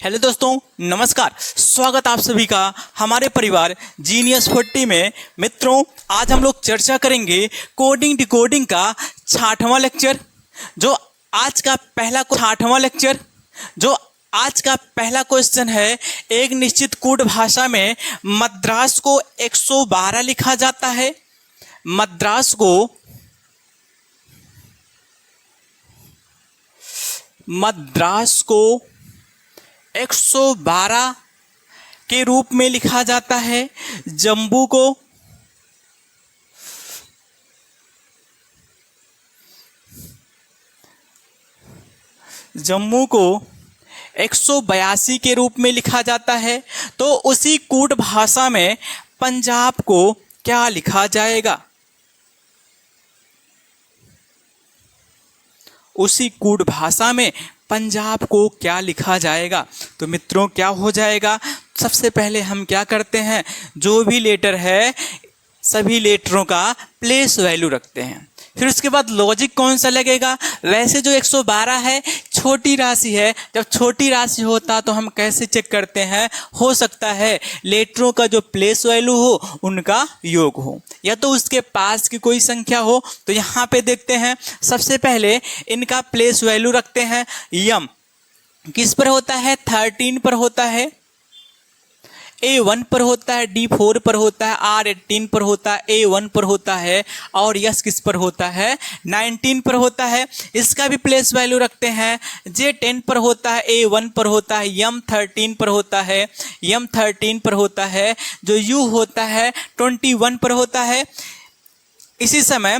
Hello दोस्तों, नमस्कार। स्वागत आप सभी का हमारे परिवार जीनियस 40 में। मित्रों, आज हम लोग चर्चा करेंगे कोडिंग डिकोडिंग का 60वां लेक्चर। जो आज का पहला क्वेश्चन है, एक निश्चित कोड भाषा में मद्रास को 112 लिखा जाता है। मद्रास को 112 के रूप में लिखा जाता है। जम्मू को 182 के रूप में लिखा जाता है। तो उसी कूट भाषा में पंजाब को क्या लिखा जाएगा? उसी कूट भाषा में पंजाब को क्या लिखा जाएगा? तो मित्रों, क्या हो जाएगा? सबसे पहले हम क्या करते हैं, जो भी लेटर है सभी लेटरों का प्लेस वैल्यू रखते हैं। फिर उसके बाद लॉजिक कौन सा लगेगा? वैसे जो 112 है छोटी राशि है। जब छोटी राशि होता तो हम कैसे चेक करते हैं? हो सकता है लेटरों का जो प्लेस वैल्यू हो उनका योग हो, या तो उसके पास की कोई संख्या हो। तो यहाँ पे देखते हैं, सबसे पहले इनका प्लेस वैल्यू रखते हैं। यम किस पर होता है? 13 पर होता है, A1 पर होता है, D4 पर होता है, R18 पर होता है, A1 पर होता है, और यस किस पर होता है? 19 पर होता है। इसका भी प्लेस वैल्यू रखते हैं। J10 पर होता है, A1 पर होता है, M13 पर होता है, M13 पर होता है। जो U होता है 21 पर होता है। इसी समय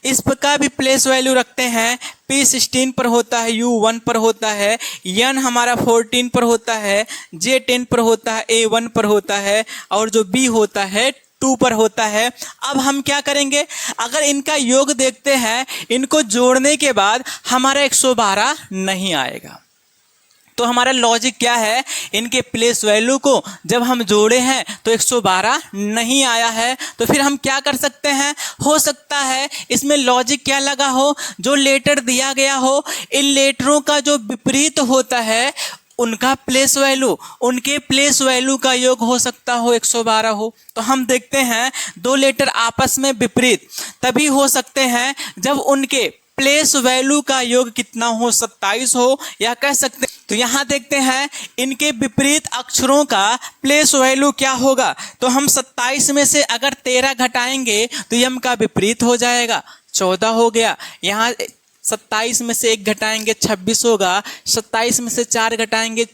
इसका भी प्लेस वैल्यू रखते हैं। P16 पर होता है, U1 पर होता है, N हमारा 14 पर होता है, J10 पर होता है, A1 पर होता है, और जो B होता है 2 पर होता है। अब हम क्या करेंगे? अगर इनका योग देखते हैं, इनको जोड़ने के बाद हमारा 112 नहीं आएगा। तो हमारा लॉजिक क्या है? इनके प्लेस वैल्यू को जब हम जोड़े हैं तो 112 नहीं आया है। तो फिर हम क्या कर सकते हैं? हो सकता है इसमें लॉजिक क्या लगा हो, जो लेटर दिया गया हो इन लेटरों का जो विपरीत होता है उनका प्लेस वैल्यू, उनके प्लेस वैल्यू का योग हो सकता हो 112 हो। तो हम देखते हैं दो लेटर आपस में विपरीत तभी हो सकते हैं जब उनके प्लेस वैल्यू का योग कितना हो, 27 हो, या कह सकते हैं। तो यहाँ देखते हैं इनके विपरीत अक्षरों का प्लेस वैल्यू क्या होगा। तो हम 27 में से अगर 13 घटाएंगे तो यम का विपरीत हो जाएगा, 14 हो गया। यहाँ 27 में से 1 घटाएंगे 26 होगा, 27 में से 4 घटाएंगे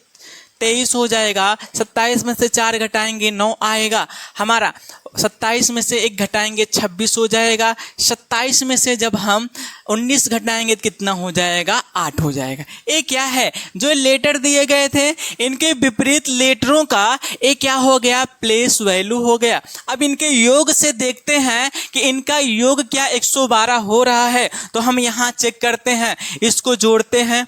23 हो जाएगा, 27 में से 4 घटाएंगे 9 आएगा हमारा, 27 में से 1 घटाएंगे 26 हो जाएगा, 27 में से जब हम 19 घटाएंगे तो कितना हो जाएगा? 8 हो जाएगा। ये क्या है? जो लेटर दिए गए थे इनके विपरीत लेटरों का ये क्या हो गया? प्लेस वैल्यू हो गया। अब इनके योग से देखते हैं कि इनका योग क्या 112 हो रहा है। तो हम यहाँ चेक करते हैं, इसको जोड़ते हैं,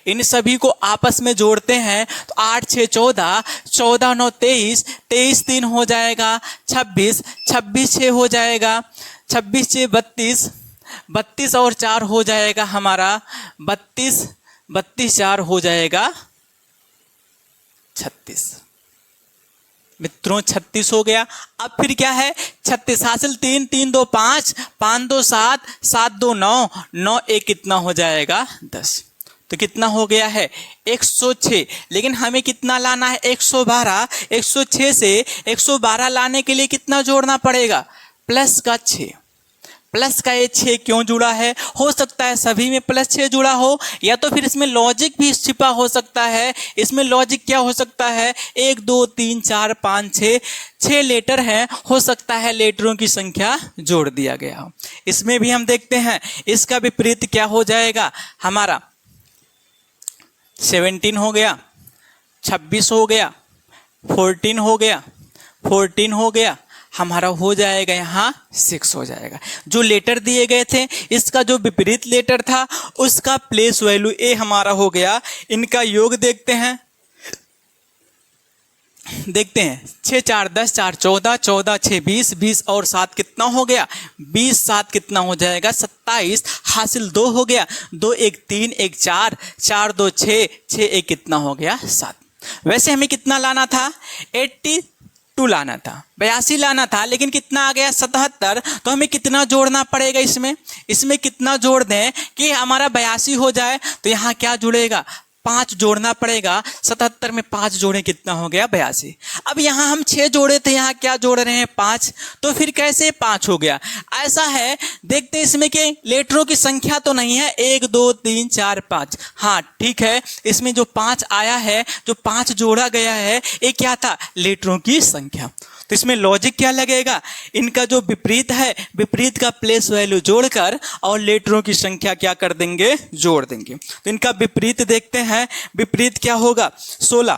इन सभी को आपस में जोड़ते हैं। तो 8 6 14, 14 9 23, 23 3 हो जाएगा 26, 26 6 हो जाएगा, 26 6 32, 32 और 4 हो जाएगा हमारा 32, 32 4 हो जाएगा 36। मित्रों 36 हो गया। अब फिर क्या है? 36 हासिल 3 3 2 5, 5 2 7, 7 2 9, 9 1 कितना हो जाएगा? 10। तो कितना हो गया है? 106। लेकिन हमें कितना लाना है? 112। 106 से 112 लाने के लिए कितना जोड़ना पड़ेगा? प्लस का 6। प्लस का ये 6 क्यों जुड़ा है? हो सकता है सभी में प्लस 6 जुड़ा हो, या तो फिर इसमें लॉजिक भी छिपा हो सकता है। इसमें लॉजिक क्या हो सकता है? 1 2 3 4 5 6 लेटर हैं, हो सकता है लेटरों की संख्या जोड़ दिया गया हो। इसमें भी हम देखते हैं, इसका विपरीत क्या हो जाएगा हमारा? 17 हो गया, 26 हो गया, 14 हो गया, 14 हो गया, हमारा हो जाएगा यहाँ 6 हो जाएगा। जो लेटर दिए गए थे इसका जो विपरीत लेटर था उसका प्लेस वैल्यू ए हमारा हो गया। इनका योग देखते हैं, देखते हैं, 6 4 10, 4 14, 14 6 20, 20 और 7 कितना हो गया, 20 7 कितना हो जाएगा 27, हासिल 2 हो गया, 2 1 3, 1 4, 4 2 6, 6 1 कितना हो गया 7। वैसे हमें कितना लाना था, 82 लाना था, 82 लाना था, लेकिन कितना आ गया 77। तो हमें कितना जोड़ना पड़ेगा इसमें कितना जोड़ दें कि हमारा 82 हो जाए। तो यहाँ क्या जुड़ेगा, 5 जोड़ना पड़ेगा। 77 में 5 जोड़े कितना हो गया 82। अब यहाँ हम 6 जोड़े थे, यहाँ क्या जोड़ रहे हैं 5, तो फिर कैसे 5 हो गया। ऐसा है, देखते हैं इसमें कि लेटरों की संख्या तो नहीं है 1 2 3 4 5। हाँ ठीक है, इसमें जो 5 आया है, जो 5 जोड़ा गया है, ये क्या था, लेटरों की संख्या। तो इसमें लॉजिक क्या लगेगा, इनका जो विपरीत है, विपरीत का प्लेस वैल्यू जोड़कर और लेटरों की संख्या क्या कर देंगे, जोड़ देंगे। तो इनका विपरीत देखते हैं, विपरीत क्या होगा 16।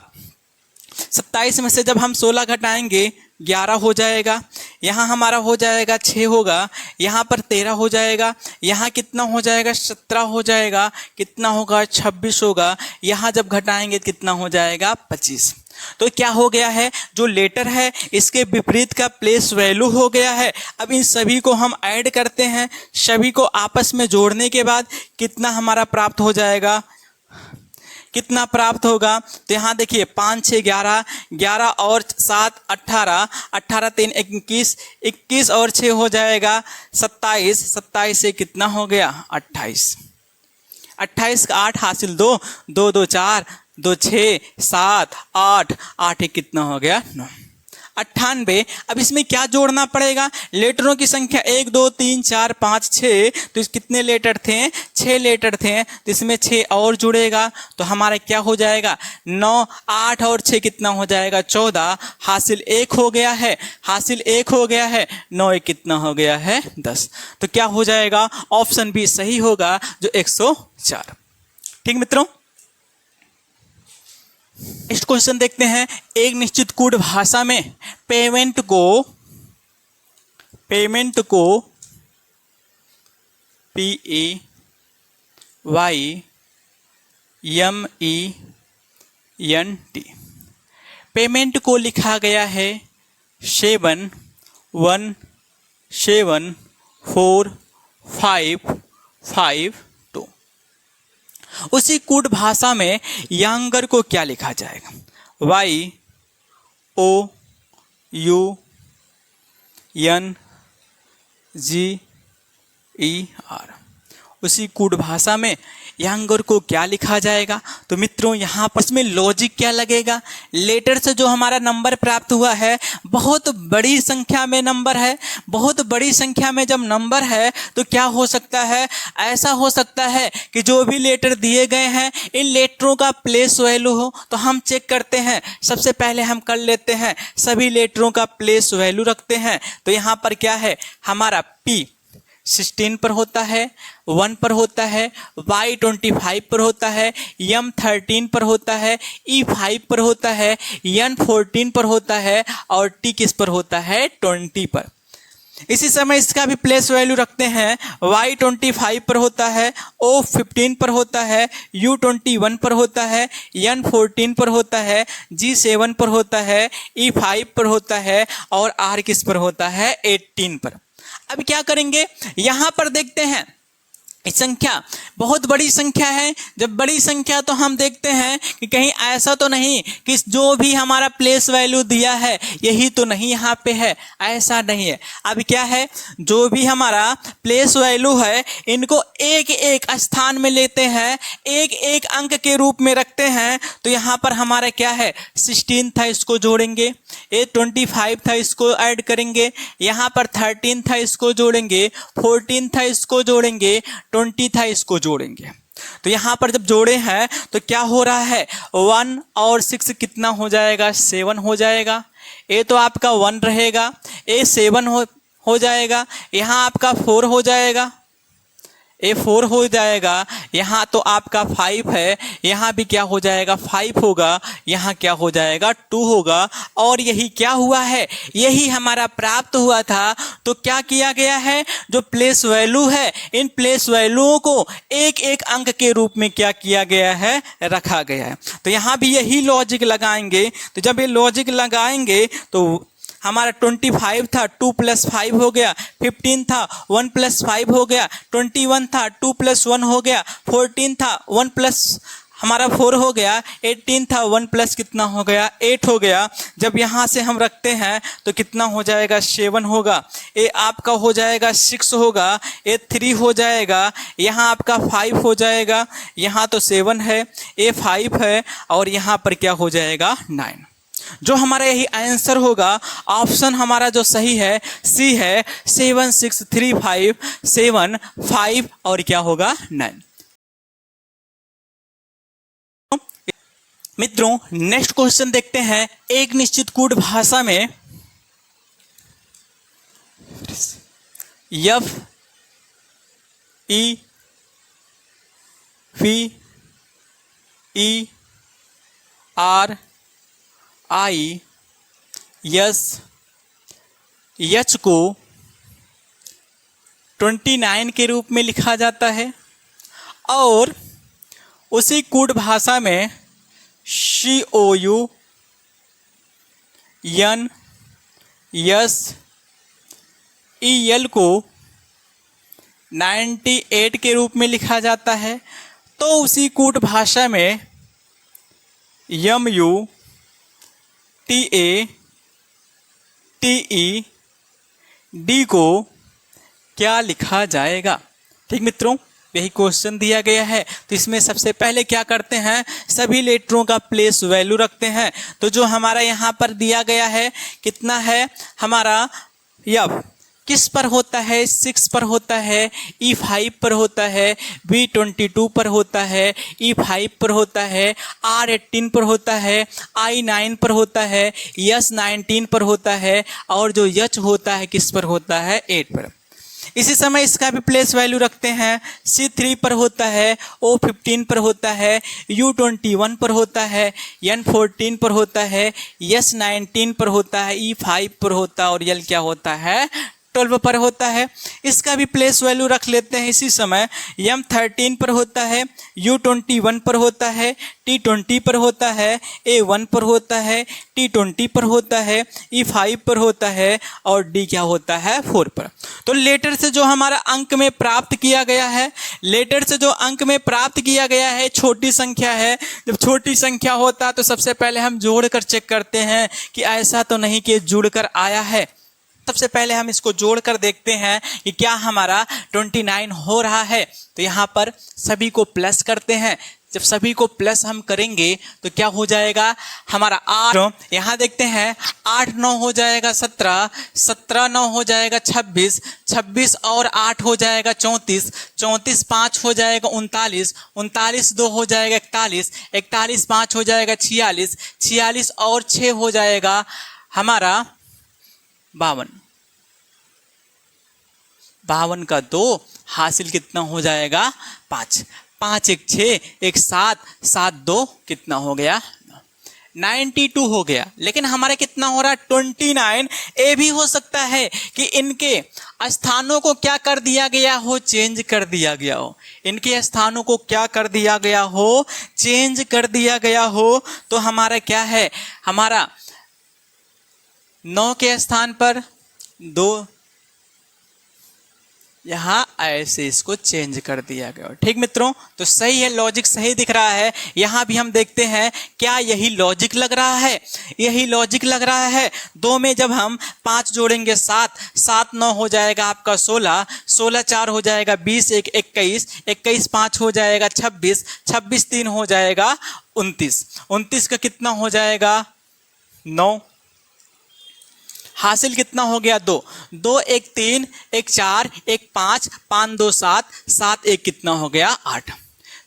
27 में से जब हम 16 घटाएंगे 11 हो जाएगा, यहाँ हमारा हो जाएगा 6 होगा, यहाँ पर 13 हो जाएगा, यहाँ कितना हो जाएगा 17 हो जाएगा, कितना होगा 26 होगा, यहाँ जब घटाएंगे कितना हो जाएगा 25। तो क्या हो गया है, जो लेटर है इसके विपरीत का प्लेस वैल्यू हो गया है। अब इन सभी को हम ऐड करते हैं, सभी को आपस में जोड़ने के बाद कितना हमारा प्राप्त हो जाएगा, कितना प्राप्त होगा। तो यहाँ देखिए 5 6 11, 11 और 7 18, 18 3 21, 21 और 6 हो जाएगा 27, 27 से कितना हो गया 28, 28 का 8 हासिल 2, 2 2 4, 2 6 7 8, 8 एक कितना हो गया 9, 98। अब इसमें क्या जोड़ना पड़ेगा, लेटरों की संख्या 1 2 3 4 5 6, तो इस कितने लेटर थे 6 लेटर थे, तो इसमें 6 और जुड़ेगा, तो हमारा क्या हो जाएगा 9, 8 और 6 कितना हो जाएगा 14, हासिल 1 हो गया है, हासिल 1 हो गया है, 9 1 कितना हो गया है 10। तो क्या हो जाएगा, ऑप्शन बी सही होगा, जो 104। ठीक मित्रों, नेक्स्ट क्वेश्चन देखते हैं। एक निश्चित कोड भाषा में पेमेंट को PAYMENT, पेमेंट को लिखा गया है 7 1 7 4 5 5 2। उसी कोड भाषा में यांगर को क्या लिखा जाएगा, YOUNGER। उसी कोड भाषा में यांगर को क्या लिखा जाएगा। तो मित्रों यहाँ पर इसमें लॉजिक क्या लगेगा, लेटर से जो हमारा नंबर प्राप्त हुआ है बहुत बड़ी संख्या में नंबर है, बहुत बड़ी संख्या में जब नंबर है तो क्या हो सकता है, ऐसा हो सकता है कि जो भी लेटर दिए गए हैं इन लेटरों का प्लेस वैल्यू हो। तो हम चेक करते हैं, सबसे पहले हम कर लेते हैं सभी लेटरों का प्लेस वैल्यू रखते हैं। तो यहाँ पर क्या है, हमारा P 16 पर होता है, 1 पर होता है, Y 25 पर होता है, M 13 पर होता है, E 5 पर होता है, N 14 पर होता है और T किस पर होता है 20 पर। इसी समय इसका भी प्लेस वैल्यू रखते हैं, Y 25 पर होता है, O 15 पर होता है, U 21 पर होता है, N 14 पर होता है, G 7 पर होता है, E 5 पर होता है और R किस पर होता है 18 पर। अब क्या करेंगे, यहां पर देखते हैं संख्या बहुत बड़ी संख्या है। जब बड़ी संख्या तो हम देखते हैं कि कहीं ऐसा तो नहीं कि जो भी हमारा प्लेस वैल्यू दिया है यही तो नहीं यहाँ पे है, ऐसा नहीं है। अब क्या है, जो भी हमारा प्लेस वैल्यू है इनको एक एक स्थान में लेते हैं, एक एक अंक के रूप में रखते हैं। तो यहाँ पर हमारा क्या है 16 था, इसको जोड़ेंगे, ये 25 था, इसको ऐड करेंगे, यहाँ पर 13 था, इसको जोड़ेंगे, 14 था, इसको जोड़ेंगे, 20 था, इसको जोड़ेंगे। तो यहाँ पर जब जोड़े हैं तो क्या हो रहा है 1 और 6 कितना हो जाएगा 7 हो जाएगा। ये तो आपका 1 रहेगा, ये 7 हो जाएगा, यहाँ आपका 4 हो जाएगा, ये 4 हो जाएगा, यहाँ तो आपका 5 है, यहाँ भी क्या हो जाएगा 5 होगा, यहाँ क्या हो जाएगा 2 होगा। और यही क्या हुआ है, यही हमारा प्राप्त हुआ था। तो क्या किया गया है, जो प्लेस वैल्यू है इन प्लेस वैल्यूओं को एक एक अंक के रूप में क्या किया गया है, रखा गया है। तो यहाँ भी यही लॉजिक लगाएंगे। तो जब ये लॉजिक लगाएंगे तो हमारा 25 था, 2 + 5 हो गया, 15 था, 1 + 5 हो गया, 21 था, 2 + 1 हो गया, 14 था, 1 + हमारा 4 हो गया, 18 था, 1 + कितना हो गया 8 हो गया। जब यहाँ से हम रखते हैं तो कितना हो जाएगा 7 होगा, ये आपका हो जाएगा 6 होगा, ये 3 हो जाएगा, यहाँ आपका 5 हो जाएगा, यहाँ तो 7 है, ये 5 है, और यहाँ पर क्या हो जाएगा 9। जो हमारा यही आंसर होगा, ऑप्शन हमारा जो सही है सी है, 7 6 3 5 7 5 और क्या होगा 9। मित्रों नेक्स्ट क्वेश्चन देखते हैं। एक निश्चित कूट भाषा में F E V E R I S H को 29 के रूप में लिखा जाता है, और उसी कूट भाषा में COU N S E L को 98 के रूप में लिखा जाता है। तो उसी कूट भाषा में MU TA TE D को क्या लिखा जाएगा। ठीक मित्रों, यही क्वेश्चन दिया गया है। तो इसमें सबसे पहले क्या करते हैं, सभी लेटरों का प्लेस वैल्यू रखते हैं। तो जो हमारा यहाँ पर दिया गया है कितना है, हमारा F किस पर होता है, 6 पर होता है, E5 पर होता है, B22 पर होता है, E5 पर होता है, R18 पर होता है, I9 पर होता है, S19 पर होता है, और जो H होता है किस पर होता है 8 पर। इसी समय इसका भी प्लेस वैल्यू रखते हैं, C3 पर होता है, O15 पर होता है, U21 पर होता है, N14 पर होता है, S19 पर होता है, E5 पर होता है, और L क्या होता है 12 पर होता है। इसका भी प्लेस वैल्यू रख लेते हैं। इसी समय M13 पर होता है, U21 पर होता है, T20 पर होता है, A1 पर होता है, T20 पर होता है, E5 पर होता है, और D क्या होता है 4 पर। तो लेटर से जो हमारा अंक में प्राप्त किया गया है, लेटर से जो अंक में प्राप्त किया गया है छोटी संख्या है। जब छोटी संख्या होता है तो सबसे पहले हम जोड़कर चेक करते हैं कि ऐसा तो नहीं कि जुड़कर आया है। सबसे पहले हम इसको जोड़कर देखते हैं कि क्या हमारा 29 हो रहा है। तो यहाँ पर सभी को प्लस करते हैं। जब सभी को प्लस हम करेंगे तो क्या हो जाएगा हमारा 8, यहाँ देखते हैं 8 9 हो जाएगा 17, 17 9 हो जाएगा 26, 26 और 8 हो जाएगा 34, 34 5 हो जाएगा 39, 39 2 हो जाएगा 41, 41 5 हो जाएगा 46, 46 और 6 हो जाएगा हमारा 52, 52 का 2 हासिल कितना हो जाएगा 5, 5 1 6 1 7, 7 2 कितना हो गया 92 हो गया। लेकिन हमारा कितना हो रहा है 29। ये भी हो सकता है कि इनके स्थानों को क्या कर दिया गया हो, चेंज कर दिया गया हो। इनके स्थानों को क्या कर दिया गया हो, चेंज कर दिया गया हो। तो हमारा क्या है, हमारा 9 के स्थान पर 2, यहाँ ऐसे इसको चेंज कर दिया गया। ठीक मित्रों, तो सही है, लॉजिक सही दिख रहा है। यहाँ भी हम देखते हैं क्या यही लॉजिक लग रहा है, यही लॉजिक लग रहा है। 2 में जब हम 5 जोड़ेंगे 7, 7 9 हो जाएगा आपका 16, 16 4 हो जाएगा 20, 1 21, 21 5 हो जाएगा 26, 26 3 हो जाएगा 29, 29 का कितना हो जाएगा 9, हासिल कितना हो गया 2, 2 1 3 1 4 1 5, 5 2 7, 7 1 कितना हो गया 8।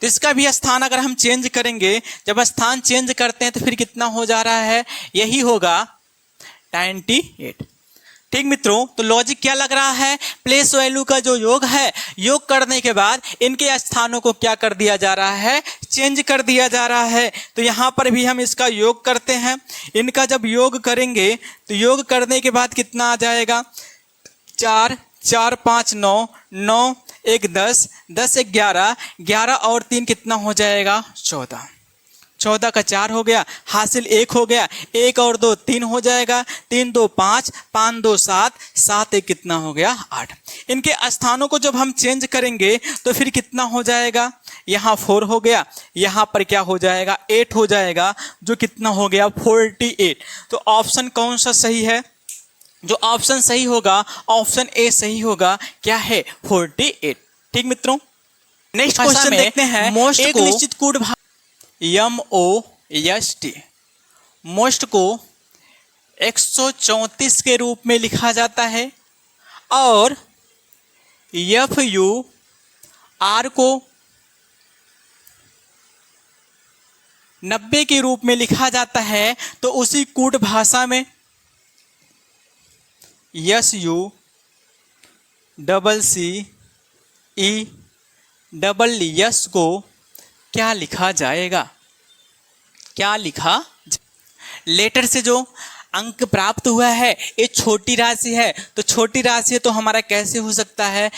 तो इसका भी स्थान अगर हम चेंज करेंगे, जब स्थान चेंज करते हैं तो फिर कितना हो जा रहा है, यही होगा 98। ठीक मित्रों, तो लॉजिक क्या लग रहा है, प्लेस वैल्यू का जो योग है, योग करने के बाद इनके स्थानों को क्या कर दिया जा रहा है, चेंज कर दिया जा रहा है। तो यहाँ पर भी हम इसका योग करते हैं। इनका जब योग करेंगे तो योग करने के बाद कितना आ जाएगा, 4 4 5 9 9 1 10 10 1 11 11 और 3 कितना हो जाएगा, 14 14 का 4 हो गया, हासिल 1 हो गया, 1 और 2 3 हो जाएगा, 3 2 5 5 2 7 7 1 कितना हो गया, 8। इनके स्थानों को जब हम चेंज करेंगे तो फिर कितना हो जाएगा, यहाँ 4 हो गया, यहाँ पर क्या हो जाएगा, 8 हो जाएगा, जो कितना हो गया, 48। तो ऑप्शन कौन सा सही है, जो ऑप्शन सही होगा ऑप्शन ए सही होगा, क्या है, 48। ठीक मित्रों, नेक्स्ट क्वेश्चन देखते हैं। मोस्ट एक निश्चित कूट MOST मोस्ट को 134 के रूप में लिखा जाता है और FUR को 90 के रूप में लिखा जाता है। तो उसी कूट भाषा में SUCCESS को क्या लिखा जाएगा, क्या लिखा, लेटर से जो अंक प्राप्त हुआ है ये छोटी राशि है, तो छोटी राशि है तो हमारा कैसे हो सकता है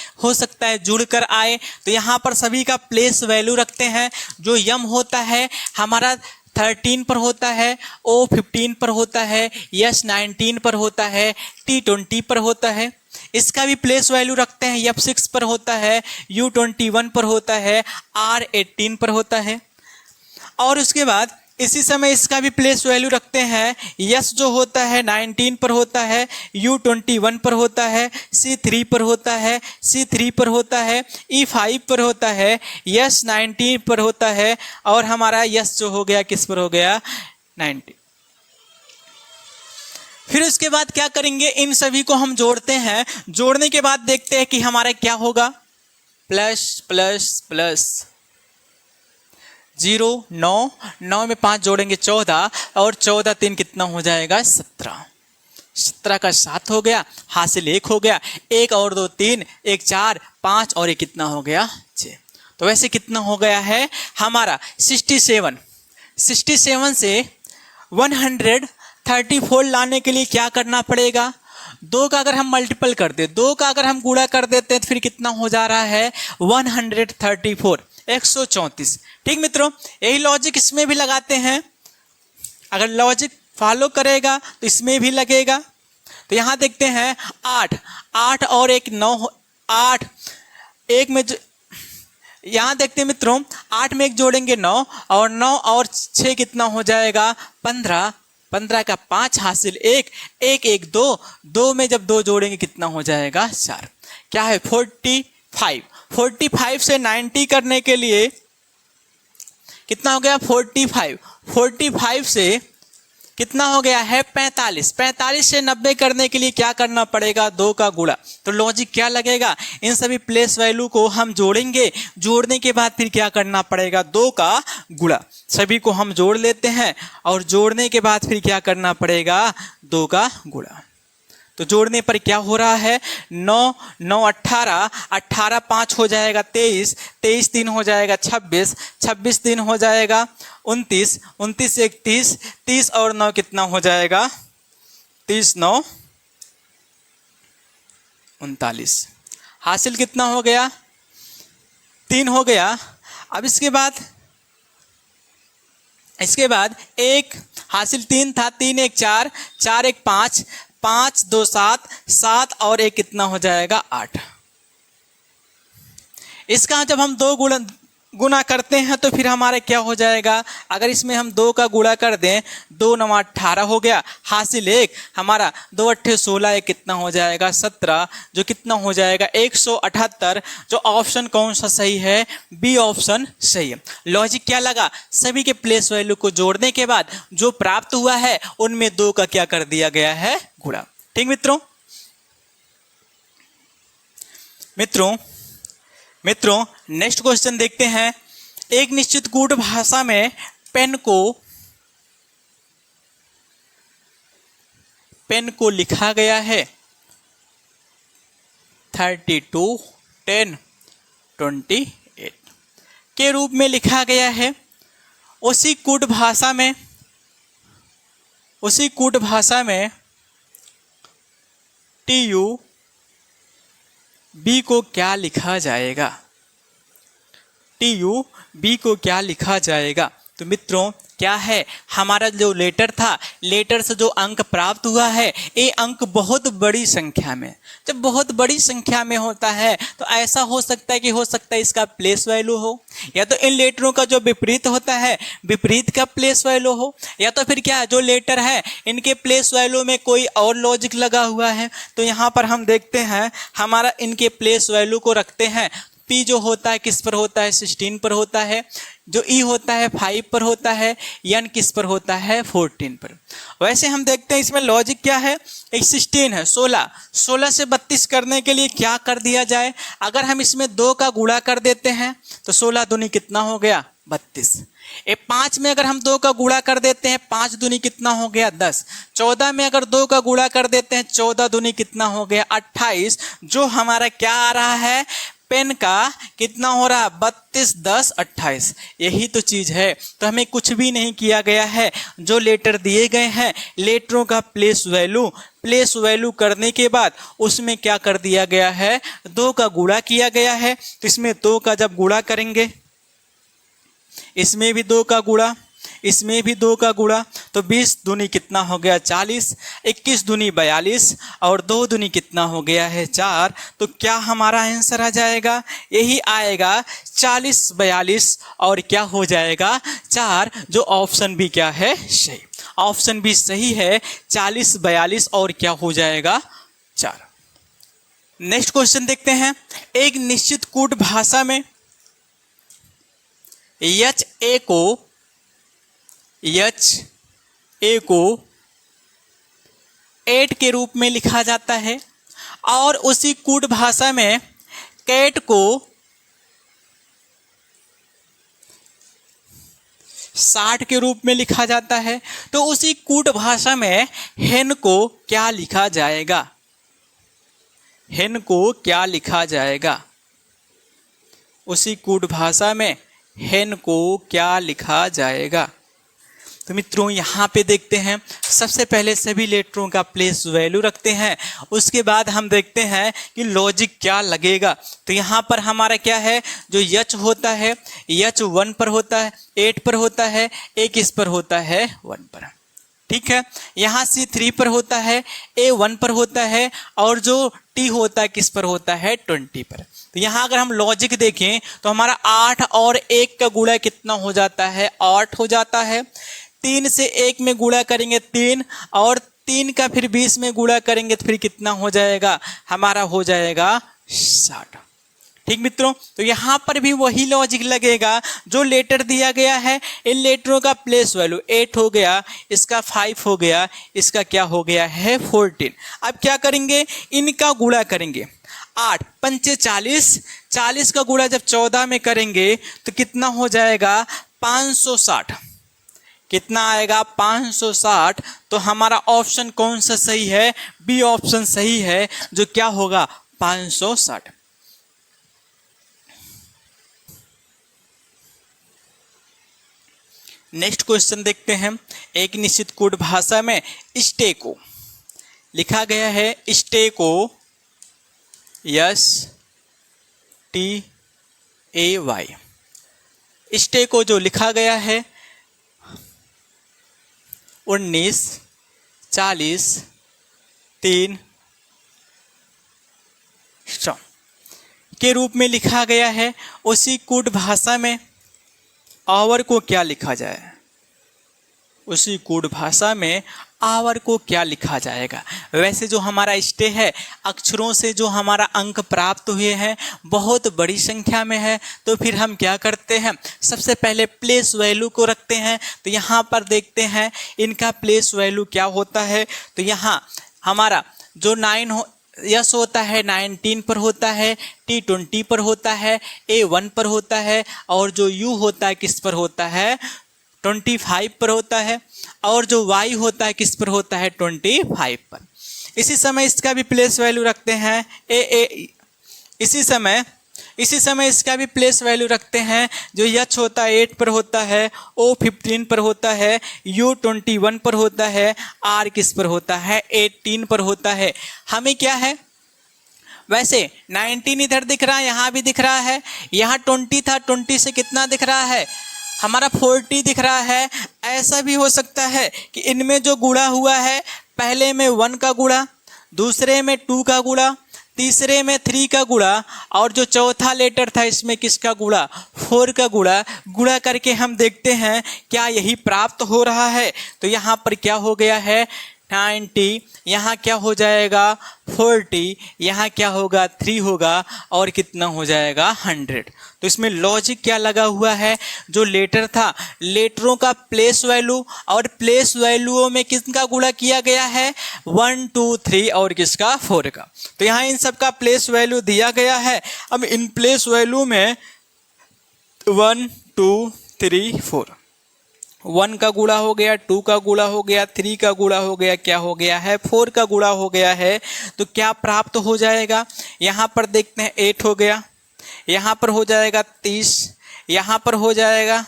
जुड़कर आए। तो यहाँ पर सभी का प्लेस वैल्यू रखते हैं। जो यम होता है हमारा 13 पर होता है, O 15 पर होता है, S 19 पर होता है, T 20 पर होता है। इसका भी प्लेस वैल्यू रखते हैं, F 6 पर होता है, U 21 पर होता है, R 18 पर होता है। और उसके बाद इसी समय इसका भी प्लेस वैल्यू रखते हैं, S जो होता है 19 पर होता है, U 21 पर होता है, C 3 पर होता है, C 3 पर होता है, E 5 पर होता है, S 19 पर होता है और हमारा S जो हो गया किस पर हो गया, 90। फिर उसके बाद क्या करेंगे, इन सभी को हम जोड़ते हैं। जोड़ने के बाद देखते हैं कि हमारा क्या होगा, प्लस प्लस प्लस 0 9 9 में 5 जोड़ेंगे 14 और 14 3 कितना हो जाएगा, 17 17 का 7 हो गया, हासिल 1 हो गया, 1 और 2 3 1 4 5 और 1 कितना हो गया, 6। तो वैसे कितना हो गया है हमारा 67 से 134 लाने के लिए क्या करना पड़ेगा, 2 का अगर हम मल्टीपल कर दे, 2 का अगर हम गुणा कर देते हैं तो फिर कितना हो जा रहा है, 134 134। ठीक मित्रों, यही लॉजिक इसमें भी लगाते हैं। अगर लॉजिक फॉलो करेगा तो इसमें भी लगेगा। तो यहाँ देखते हैं 8 8 और 1 9 8 1 में यहाँ देखते हैं मित्रों 8 में 1 जोड़ेंगे 9 और 9 और 6 कितना हो जाएगा, 15 15 का 5 हासिल 1 1 1 2 2 में जब 2 जोड़ेंगे कितना हो जाएगा, 4। क्या है, 45 45 से 90 करने के लिए कितना हो गया, 45 45 से कितना हो गया है, 45 45 से 90 करने के लिए क्या करना पड़ेगा, 2 का गुणा। तो लॉजिक क्या लगेगा, इन सभी प्लेस वैल्यू को हम जोड़ेंगे, जोड़ने के बाद फिर क्या करना पड़ेगा, 2 का गुणा। सभी को हम जोड़ लेते हैं और जोड़ने के बाद फिर क्या करना पड़ेगा, 2 का गुणा। तो जोड़ने पर क्या हो रहा है, 9 9 18 18 5 हो जाएगा 23 23 3 हो जाएगा 26 26 3 हो जाएगा 29 29 1 30 30 और 9 कितना हो जाएगा, 30 9 39। हासिल कितना हो गया, 3 हो गया। अब इसके बाद एक हासिल 3 था, 3 1 4 4 1 5 5 2 7 7 और 1 कितना हो जाएगा, 8। इसका जब हम 2 गुना करते हैं तो फिर हमारा क्या हो जाएगा, अगर इसमें हम 2 का गुणा कर दें, 2 9 18 हो गया, हासिल 1 हमारा 2 8 16 1 कितना हो जाएगा, 17 जो कितना हो जाएगा, 178। जो ऑप्शन कौन सा सही है, बी ऑप्शन सही है। लॉजिक क्या लगा, सभी के प्लेस वैल्यू को जोड़ने के बाद जो प्राप्त हुआ है उनमें 2 का क्या कर दिया गया है, गुणा। ठीक मित्रों नेक्स्ट क्वेश्चन देखते हैं। एक निश्चित कूट भाषा में पेन को लिखा गया है 32, 10, 28 के रूप में लिखा गया है। उसी कूट भाषा में TU B को क्या लिखा जाएगा? TU B को क्या लिखा जाएगा? तो मित्रों क्या है, हमारा जो लेटर था, लेटर से जो अंक प्राप्त हुआ है, ये अंक बहुत बड़ी संख्या में, जब बहुत बड़ी संख्या में होता है तो ऐसा हो सकता है इसका प्लेस वैल्यू हो, या तो इन लेटरों का जो विपरीत होता है विपरीत का प्लेस वैल्यू हो, या तो फिर क्या जो लेटर है इनके प्लेस वैल्यू में कोई और लॉजिक लगा हुआ है। तो यहाँ पर हम देखते हैं हमारा इनके प्लेस वैल्यू को रखते हैं। P जो होता है किस पर होता है? 16 पर होता है। जो E होता है 5 पर होता है। N किस पर होता है? 14 पर। वैसे हम देखते हैं इसमें लॉजिक क्या है। एक 16 है, 16 से 32 करने के लिए क्या कर दिया जाए? अगर हम इसमें 2 का गुणा कर देते हैं तो 16 दूनी कितना हो गया? 32। 5 में अगर हम 2 का गुणा कर देते हैं, 5 दूनी कितना हो गया? 10। 14 में अगर 2 का गुणा कर देते हैं, 14 दूनी कितना हो गया? 28। जो हमारा क्या आ रहा है, पेन का कितना हो रहा? 32, 10, 28। यही तो चीज़ है। तो हमें कुछ भी नहीं किया गया है। जो लेटर दिए गए हैं, लेटरों का प्लेस वैल्यू करने के बाद उसमें क्या कर दिया गया है? 2 का गुणा किया गया है। तो इसमें 2 का जब गुणा करेंगे, इसमें भी 2 का गुणा, इसमें भी 2 का गुणा, तो 20 दूनी कितना हो गया? 40। 21 दूनी 42 और 2 दूनी कितना हो गया है? 4। तो क्या हमारा आंसर आ जाएगा? यही आएगा 40, 42 और क्या हो जाएगा? 4। जो ऑप्शन भी क्या है? सही। ऑप्शन भी सही है, 40, 42 और क्या हो जाएगा? 4। नेक्स्ट क्वेश्चन देखते हैं। एक निश्चित कूट भाषा में HA को 8 के रूप में लिखा जाता है और उसी कूट भाषा में कैट को 60 के रूप में लिखा जाता है। तो उसी कूट भाषा में हेन को क्या लिखा जाएगा? हेन को क्या लिखा जाएगा? उसी कूट भाषा में हेन को क्या लिखा जाएगा? तो मित्रों यहाँ पे देखते हैं, सबसे पहले सभी लेटरों का प्लेस वैल्यू रखते हैं, उसके बाद हम देखते हैं कि लॉजिक क्या लगेगा। तो यहाँ पर हमारा क्या है, जो H होता है, H 1 पर होता है, 8 पर होता है, A किस पर होता है? 1 पर। ठीक है, यहाँ C 3 पर होता है, A 1 पर होता है और जो T होता है किस पर होता है? 20 पर। तो यहाँ अगर हम लॉजिक देखें तो हमारा 8 और 1 का गुणा कितना हो जाता है? 8 हो जाता है। 3 से 1 में गुणा करेंगे 3 और 3 का फिर 20 में गुणा करेंगे तो फिर कितना हो जाएगा? हमारा हो जाएगा 60। ठीक मित्रों, तो यहाँ पर भी वही लॉजिक लगेगा। जो लेटर दिया गया है, इन लेटरों का प्लेस वैल्यू 8 हो गया, इसका 5 हो गया, इसका क्या हो गया है? 14। अब क्या करेंगे? इनका गुणा करेंगे। 8 पंचे 40, 40 का गुणा जब 14 में करेंगे तो कितना हो जाएगा? 560। कितना आएगा? 560। तो हमारा ऑप्शन कौन सा सही है? बी ऑप्शन सही है, जो क्या होगा? 560। नेक्स्ट क्वेश्चन देखते हैं। एक निश्चित कूट भाषा में स्टे को लिखा गया है, स्टे को STAY। स्टे को जो लिखा गया है 19, 40, 3 के रूप में लिखा गया है। उसी कूट भाषा में आवर को क्या लिखा जाए? उसी कूट भाषा में आवर को क्या लिखा जाएगा? वैसे जो हमारा स्टे है, अक्षरों से जो हमारा अंक प्राप्त हुए हैं बहुत बड़ी संख्या में है, तो फिर हम क्या करते हैं? सबसे पहले प्लेस वैल्यू को रखते हैं। तो यहाँ पर देखते हैं इनका प्लेस वैल्यू क्या होता है। तो यहाँ हमारा जो 9 यस होता है 19 पर होता है, T 20 पर होता है, A 1 पर होता है और जो U होता है किस पर होता है? 25 पर होता है और जो Y होता है किस पर होता है? 25 पर। इसी समय इसका भी प्लेस वैल्यू रखते हैं। इसी समय इसका भी प्लेस वैल्यू रखते हैं। जो H होता है 8 पर होता है, O 15 पर होता है, U 21 पर होता है, R किस पर होता है 18 पर होता है। हमें क्या है, वैसे 19 इधर दिख रहा है, यहाँ भी दिख रहा है, यहाँ 20 था, 20 से कितना दिख रहा है हमारा 40 दिख रहा है। ऐसा भी हो सकता है कि इनमें जो गुणा हुआ है, पहले में 1 का गुणा, दूसरे में 2 का गुणा, तीसरे में 3 का गुणा, और जो चौथा लेटर था इसमें किसका गुणा 4 का गुणा करके हम देखते हैं क्या यही प्राप्त हो रहा है। तो यहाँ पर क्या हो गया है 90, यहाँ क्या हो जाएगा 40, यहाँ क्या होगा 3 होगा, और कितना हो जाएगा 100। तो इसमें लॉजिक क्या लगा हुआ है, जो लेटर था लेटरों का प्लेस वैल्यू, और प्लेस वैल्यूओं में किसका गुणा किया गया है 1 2 3 और किसका 4 का। तो यहाँ इन सब का प्लेस वैल्यू दिया गया है। अब इन प्लेस वैल्यू में 1 2 3 4, 1 का गुणा हो गया, 2 का गुणा हो गया, 3 का गुणा हो गया, क्या हो गया है 4 का गुणा हो गया है। तो क्या प्राप्त हो जाएगा, यहाँ पर देखते हैं 8 हो गया, यहाँ पर हो जाएगा 30, यहाँ पर हो जाएगा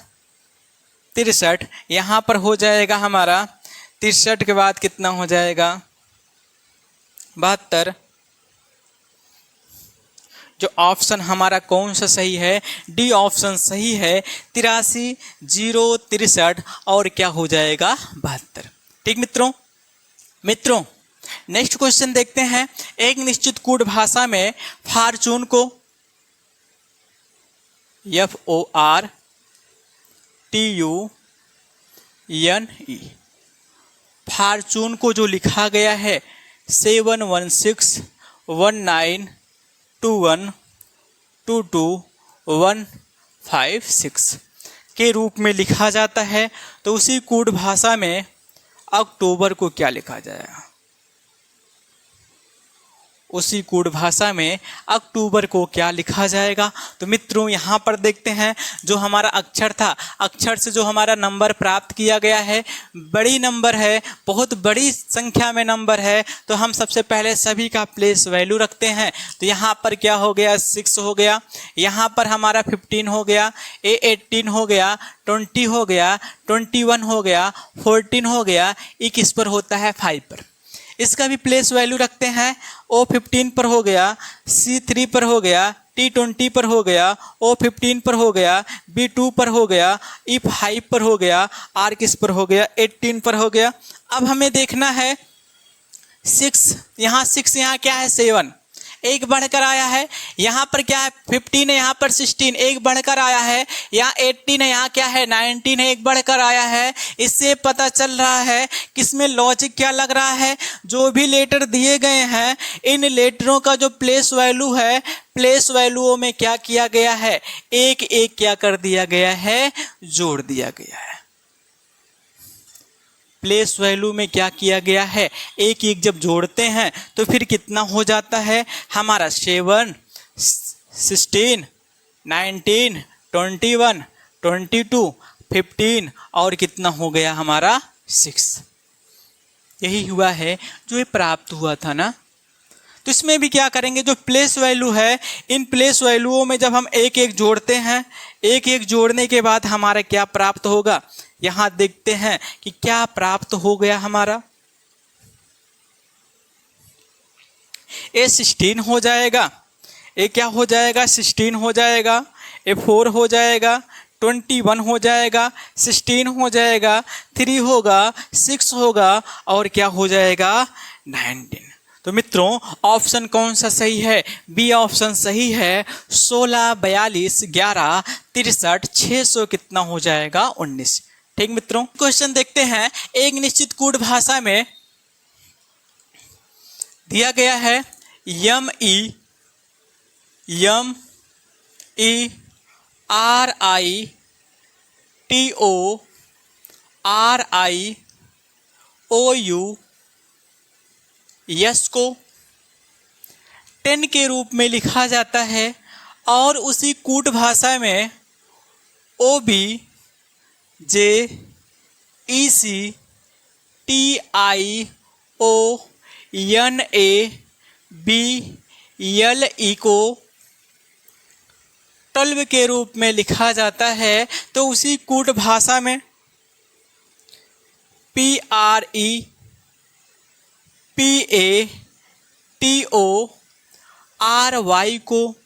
63, यहाँ पर हो जाएगा हमारा 63 के बाद कितना हो जाएगा 72। जो ऑप्शन हमारा कौन सा सही है, डी ऑप्शन सही है, 83 0 63 और क्या हो जाएगा 72। ठीक मित्रों नेक्स्ट क्वेश्चन देखते हैं। एक निश्चित कूट भाषा में फॉर्चून को FORTUNE फॉर्चून को जो लिखा गया है 7161921222156 के रूप में लिखा जाता है। तो उसी कूट भाषा में अक्टूबर को क्या लिखा जाएगा, उसी कूट भाषा में अक्टूबर को क्या लिखा जाएगा। तो मित्रों यहाँ पर देखते हैं जो हमारा अक्षर था, अक्षर से जो हमारा नंबर प्राप्त किया गया है बड़ी नंबर है, बहुत बड़ी संख्या में नंबर है। तो हम सबसे पहले सभी का प्लेस वैल्यू रखते हैं। तो यहाँ पर क्या हो गया 6 हो गया, यहाँ पर हमारा 15 हो गया, 18 हो गया, 20 हो गया, 21 हो गया, 14 हो गया, ई किस पर होता है 5 पर। इसका भी प्लेस वैल्यू रखते हैं। O 15 पर हो गया, C 3 पर हो गया, T 20 पर हो गया, O 15 पर हो गया, B 2 पर हो गया, E 5 पर हो गया, R किस पर हो गया 18 पर हो गया। अब हमें देखना है 6, यहाँ 6 यहाँ क्या है 7, एक बढ़कर आया है, यहाँ पर क्या है 15 है, यहाँ पर 16 एक बढ़कर आया है, यहाँ 18 है, यहाँ क्या है 19 है, एक बढ़कर आया है। इससे पता चल रहा है कि इसमें लॉजिक क्या लग रहा है, जो भी लेटर दिए गए हैं इन लेटरों का जो प्लेस वैल्यू है, प्लेस वैल्यूओं में क्या किया गया है एक एक क्या कर दिया गया है जोड़ दिया गया है। प्लेस वैल्यू में क्या किया गया है एक एक जब जोड़ते हैं तो फिर कितना हो जाता है हमारा 7 16 19 21 22 15 और कितना हो गया हमारा 6। यही हुआ है जो ये प्राप्त हुआ था ना। तो इसमें भी क्या करेंगे, जो प्लेस वैल्यू है इन प्लेस वैल्यूओं में जब हम एक एक जोड़ते हैं, एक एक जोड़ने के बाद हमारा क्या प्राप्त होगा, यहां देखते हैं कि क्या प्राप्त हो गया हमारा। ये 16 हो जाएगा, ये क्या हो जाएगा 16 हो जाएगा, ये 4 हो जाएगा, 21 हो जाएगा, 16 हो जाएगा, 3 होगा, 6 होगा और क्या हो जाएगा 19। तो मित्रों ऑप्शन कौन सा सही है, बी ऑप्शन सही है। 16 42 11 63 600 कितना हो जाएगा 19। ठीक मित्रों, क्वेश्चन देखते हैं। एक निश्चित कूट भाषा में दिया गया है ME यस को 10 के रूप में लिखा जाता है और उसी कूट भाषा में OB JEC TIONABLE को 12 के रूप में लिखा जाता है तो उसी कूट भाषा में PREPATORY को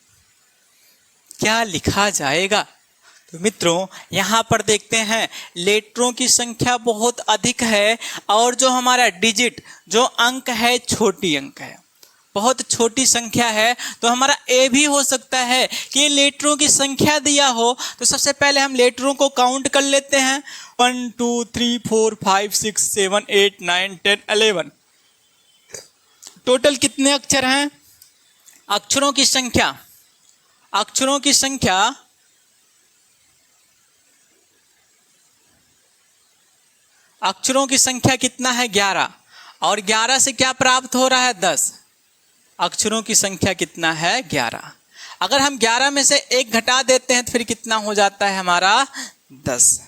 क्या लिखा जाएगा? तो मित्रों यहाँ पर देखते हैं लेटरों की संख्या बहुत अधिक है और जो हमारा डिजिट जो अंक है छोटी अंक है, बहुत छोटी संख्या है। तो हमारा ए भी हो सकता है कि लेटरों की संख्या दिया हो। तो सबसे पहले हम लेटरों को काउंट कर लेते हैं 1 2 3 4 5 6 7 8 9 10 11। टोटल कितने अक्षर हैं? अक्षरों की संख्या कितना है? 11। और 11 से क्या प्राप्त हो रहा है? 10। अक्षरों की संख्या कितना है? 11। अगर हम 11 में से एक घटा देते हैं तो फिर कितना हो जाता है हमारा? 10।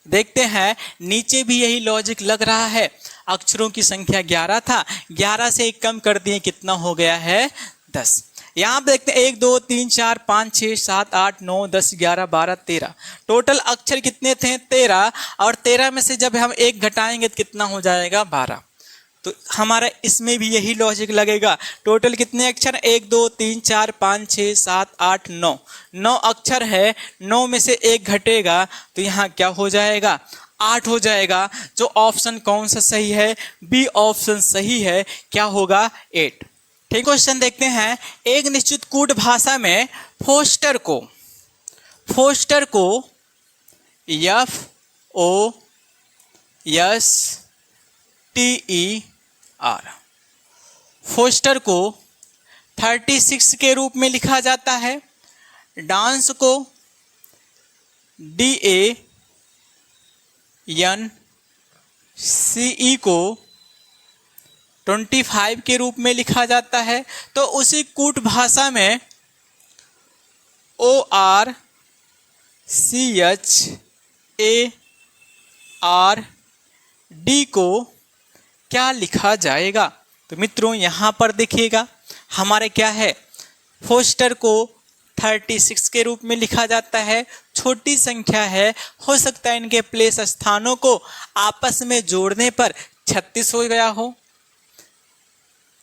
देखते हैं नीचे भी यही लॉजिक लग रहा है। अक्षरों की संख्या 11 था, 11 से एक कम कर दिए, कितना हो गया है? 10। यहाँ पे देखते हैं 1 2 3 4 5 6 7 8 9 10 11 12 13। टोटल अक्षर कितने थे? 13। और 13 में से जब हम एक घटाएंगे तो कितना हो जाएगा? 12। तो हमारा इसमें भी यही लॉजिक लगेगा। टोटल कितने अक्षर? 1 2 3 4 5 6 7 8 9। 9 अक्षर है, 9 में से एक घटेगा तो यहाँ क्या हो जाएगा? 8 हो जाएगा। जो ऑप्शन कौन सा सही है? बी ऑप्शन सही है। क्या होगा? 8। ठीक, क्वेश्चन देखते हैं। एक निश्चित कूट भाषा में फोस्टर को FOSTER फोस्टर को 36 के रूप में लिखा जाता है। डांस को DANCE को 25 के रूप में लिखा जाता है। तो उसी कूट भाषा में ORCHARD को क्या लिखा जाएगा? तो मित्रों यहाँ पर देखिएगा हमारे क्या है, फोस्टर को 36 के रूप में लिखा जाता है। छोटी संख्या है, हो सकता है इनके प्लेस स्थानों को आपस में जोड़ने पर 36 हो गया हो।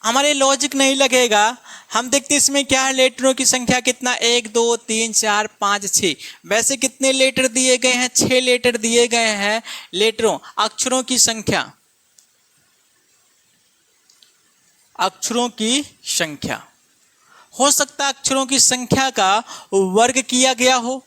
हमारे लॉजिक नहीं लगेगा। हम देखते इसमें क्या है, लेटरों की संख्या कितना? 1 2 3 4 5 6। वैसे कितने लेटर दिए गए हैं? 6 लेटर दिए गए हैं लेटरों। अक्षरों की संख्या हो सकता है अक्षरों की संख्या का वर्ग किया गया हो।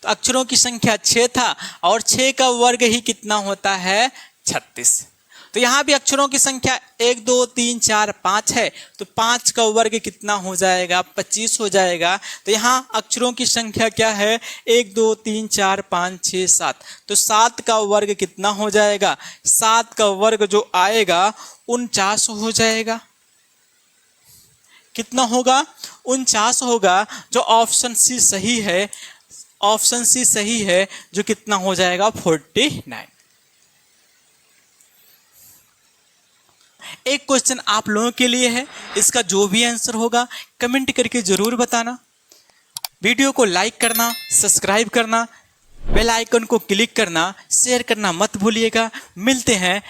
तो अक्षरों की संख्या 6 था और 6 का वर्ग ही कितना होता है? 36। तो यहाँ भी अक्षरों की संख्या 1 2 3 4 5 है, तो 5 का वर्ग कितना हो जाएगा? 25 हो जाएगा। तो यहाँ अक्षरों की संख्या क्या है? 1 2 3 4 5 6 7। तो 7 का वर्ग कितना हो जाएगा? 7 का वर्ग जो आएगा 49 हो जाएगा। कितना होगा? 49 होगा। जो ऑप्शन सी सही है, ऑप्शन सी सही है, जो कितना हो जाएगा? 49। एक क्वेश्चन आप लोगों के लिए है, इसका जो भी आंसर होगा कमेंट करके जरूर बताना। वीडियो को लाइक करना, सब्सक्राइब करना, बेल आइकन को क्लिक करना, शेयर करना मत भूलिएगा। मिलते हैं